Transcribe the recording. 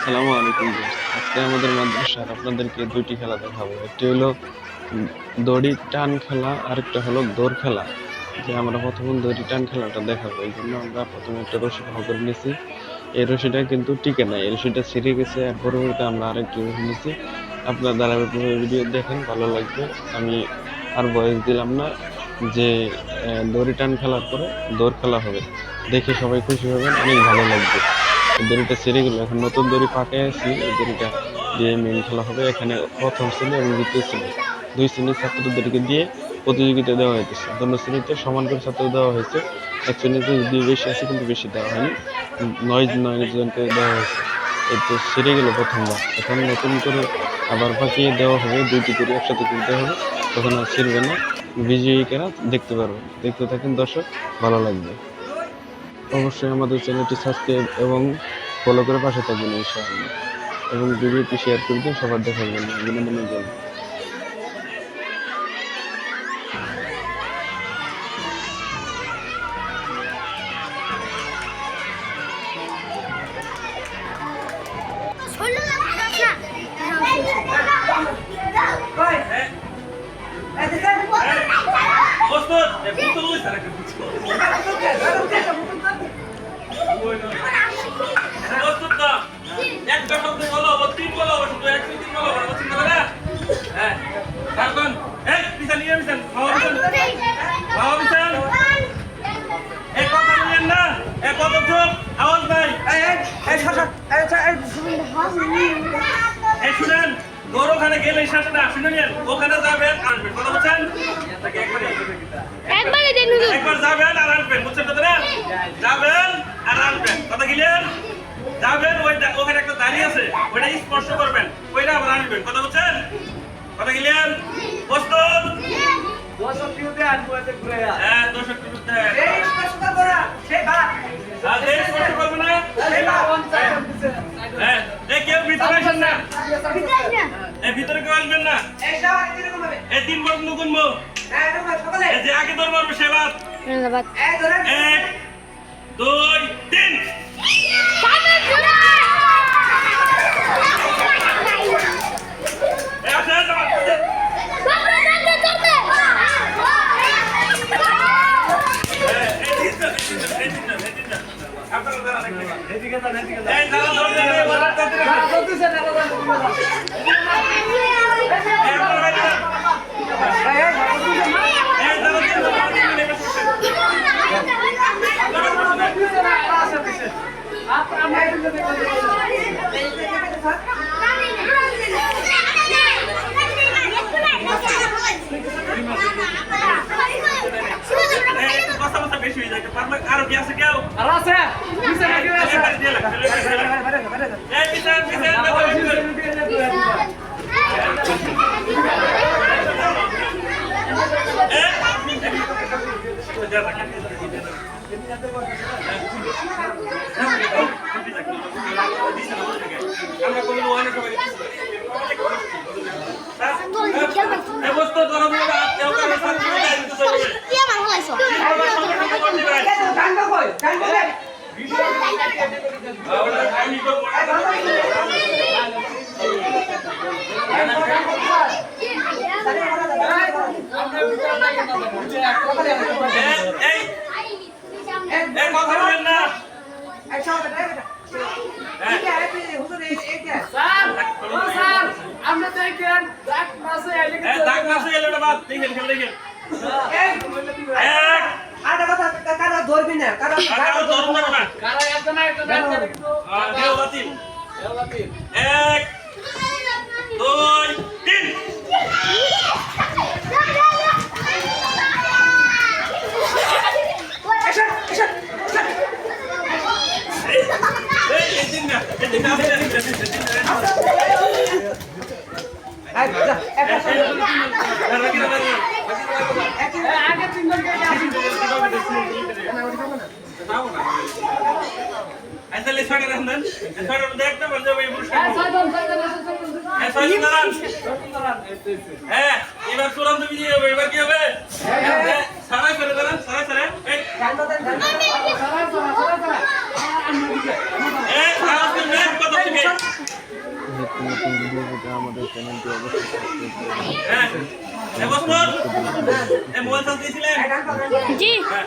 আসসালামু আলাইকুম। আজকে আমাদের মাদ্রাসার আপনাদেরকে দুইটি খেলা দেখাবো। একটি হলো দড়ি টান খেলা, আরেকটা হলো দৌড় খেলা। যে আমরা প্রথমে দড়ি টান খেলাটা দেখাবো, এই জন্য আমরা প্রথমে একটা রশি ভাগ করে নিয়েছি। এই রশিটা কিন্তু টিকে নাই, এই রশিটা ছিঁড়ে গেছে। আর পরবর্তীতে আমরা আরেকটি রশি নিয়েছি। আপনার ধারাবাহিকভাবে ভিডিও দেখেন, ভালো লাগবে। আমি আর বয়স দিলাম না যে দড়ি টান খেলার পরে দৌড় খেলা হবে, দেখে সবাই খুশি হবেন, অনেক ভালো লাগবে। দড়িটা ছেড়ে গেল, এখন নতুন দড়ি পাকায় আছি। এই দড়িটা দিয়ে মেন খেলা হবে। এখানে প্রথম শ্রেণী এবং দ্বিতীয় শ্রেণী, দুই শ্রেণীর ছাত্রদেরকে দিয়ে প্রতিযোগিতা দেওয়া হয়েছে। দোনো শ্রেণীতে সমান করে ছাত্র দেওয়া হয়েছে। এক শ্রেণীতে যদি বেশি আছে, কিন্তু বেশি দেওয়া হয়নি, 9 জনকে দেওয়া হয়েছে। এই তো ছেড়ে গেল প্রথমবার, এখন নতুন করে আবার পাকিয়ে দেওয়া হবে। দুইটি করে একসাথে কিনতে হবে, তখন আর ছিড়বে না। বিজয়ীরা দেখতে পারবেন। দেখতে থাকেন দর্শক, ভালো লাগবে। অবশ্যই আমাদের চ্যানেলটি সাবস্ক্রাইব এবং ফলো করে পাশে থাকবেন ইনশাআল্লাহ, এবং ভিডিওটি শেয়ার করে দিন সবার দেখার জন্য, বিনোদনের জন্য। ওখানে গেলে ওখানে যাবেন, আসবেন, কথা বলছেন? একবার যাবেন আর আসবেন, বুঝছেন তো? যাবেন আর আসবেন, কথা গেলেন। যাবেন, ওখানে একটা দাঁড়িয়ে আছে, ওইটা স্পর্শ করবেন, ওইটা আবার আসবেন, কথা বলছেন? কথা গেলেন। প্রস্তুত? হ্যাঁ, দর্শক বিরুদ্ধে স্পর্শ করবে না। হ্যাঁ, কেউ ভিতরে আসেন না, ভিতরে কেউ আসবেন না। এই 3 বার গুনবো, যে আগে ধরবো সেবার। 1 2 3। আরো কি আছে কেউ? আরো আছে? ধরবি না, কারা ধরবে না, কারা একটা না একটা দেও বাতিল। 1 2 3। এবার চূড়ান্ত বিজয়ী হবে। এবার কি হবে? সারাই ফেলে দেন, সারাই সারাই কত থেকে নতুন নতুন ভিডিও পেতে আমাদের চ্যানেলটি অবশ্যই সাবস্ক্রাইব করে দিন। হ্যাঁ এ বসমত এ মোবাইল চার্জ দিয়েছিলেন জি হ্যাঁ